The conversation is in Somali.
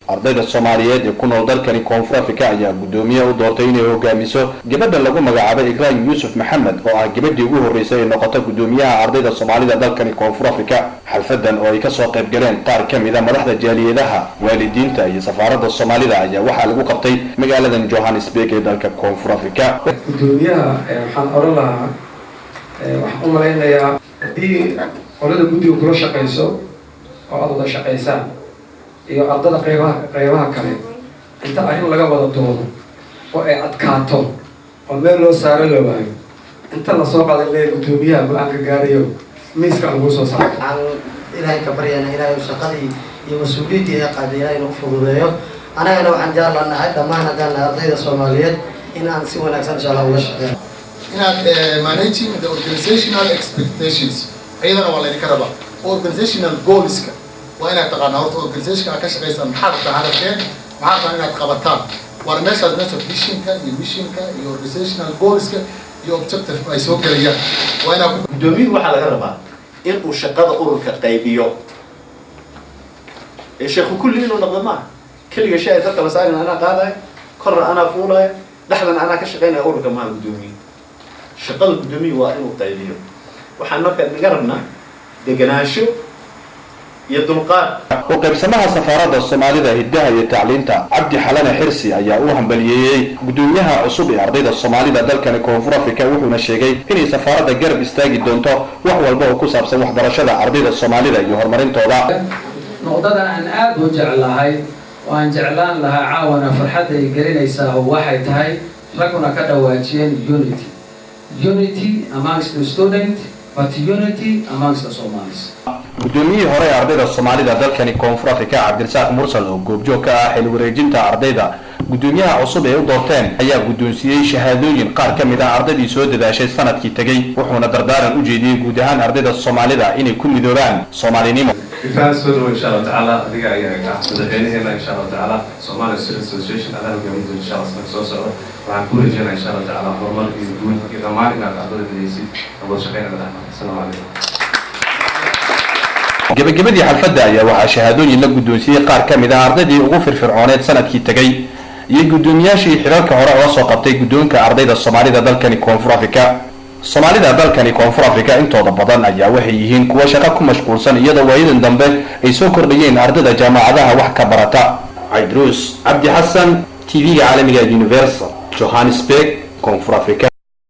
ardayda Soomaaliyeed ee ku nool dalkani Koonfur Afrika ayaa gudoomiye u doortay inay hogaamiso gabadha lagu magacaabay Ibrahim Yusuf Maxamed oo ah gabadhii ugu horeysay ee noqotay gudoomiyaha ardayda Soomaalida dalkani Koonfur Afrika. xalfadan oo ay ka soo qayb galeen qaar ka mid ah madaxda jaaliyadaha, waalidiinta iyo safaaradda Soomaalida ayaa waxaa lagu qabtay magaalada Johannesburg ee dalka Koonfur Afrika. gudoomiyaha waxaan oran lahaa waxaan u maleynayaa haddii qolada guddiga kula shaqayso oo aad wada shaqaysaan iyo ardada qaybaha kale inta arrin laga wada doono oo ay adkaato oo meel loo saaro la waayo inta la soo qaday leeyahay gudoomiyaha go'aanka gaarayo miiska lagu soo saaro. ilaahay ka baryana ilaahay shaqadii iyo mas'uuliyadii ay qaaday ilaahay inuu fududeeyo. anagana waxaan jeclaanahay dhammaan haddaan ardayda Soomaaliyeed in aan si wanaagsan insha Allah ula shaqeeyo. inaad managing the organizational expectations ayadana waa laydinka rabaa. organizational goalska waa inaad taqaanaa horta organizationka ka shaqaysan maxaad tahanadeen maxaad inaad qabataan waa meeshaas visionka iyo missionka iyo organizational goalska iyo objective ay soo galayaan. waa inaad gudoomiye waxa laga rabaa in uu shaqada ururka qaybiyo sheekhu kulli inuu noqdo ma kaliya shay dadka la saarin ana qaaday korna ana fuulay dhaxdan ana ka shaqeynaa ururka ma gudoomiye shaqada gudoomiye waa inuu qaybiyo. waxaan markaa naga rabnaa deganaansho iyo dulqaad. qaybsamaha safaaradda Soomaalida hidaha iyo tacliinta Cabdi Xalana Xirsi ayaa u hambalyeeyay gudoomiyaha cusub ee ardayda Soomaalida dalkan Koonfur Afrika wuxuuna sheegay in safaaradda garab istaagi doonto wax walba oo ku saabsan waxbarashada ardayda Soomaalida iyo horumarintooda. noqdadan aan aad u jeclahay waan jeclaan lahaa caawana farxadda ay gelinaysaa waxay tahay raguna ka dhawaajiyeen unity amongst the student but unity amongst the Somalis. gudoomiyaha hore ee ardayda Soomaalida dalkani Koonfur Afrika Cabdirasaaq Mursal oo goobjoog ka ah xil wareejinta ardayda gudoomiyaha cusub ee u doorteen ayaa gudoonsiiyay shahaadooyin qaar ka mid ah ardaydii soo dadaashay sanadkii tagay wuxuuna dardaaran u jeediyay guud ahaan ardayda Soomaalida inay ku midoobaan Soomaalinimo. فاسود إن شاء الله تعالى ذيك مدحينهنا إن شاء الله تعالى Somali Students Association أنا وجميع إن شاء الله سوسة وعن كل جينا إن شاء الله تعالى هرمان يقول إذا ما لنا قدر الدراسي أول شقينا بدأنا. السلام عليكم. gabagabadii xalfadda ayaa waxaa shahaadooyin la gudoonsiyay qaar ka mid ah ardaydii ugu firfircooneed sanadkii tagay iyo gudoomiyaashii xiriirka hore oo soo qabtay gudoonka ardayda Soomaalida dalkani Koonfur Afrika. Soomaalida dalkani Koonfur Afrika intooda badan ayaa waxay yihiin kuwa shaqo ku mashquulsan iyadoo waayadan dambe ay soo kordhayeen ardayda jaamacadaha wax ka barata. Idris Abdi Hassan TV caalamiga Universal Johannesburg Koonfur Afrika.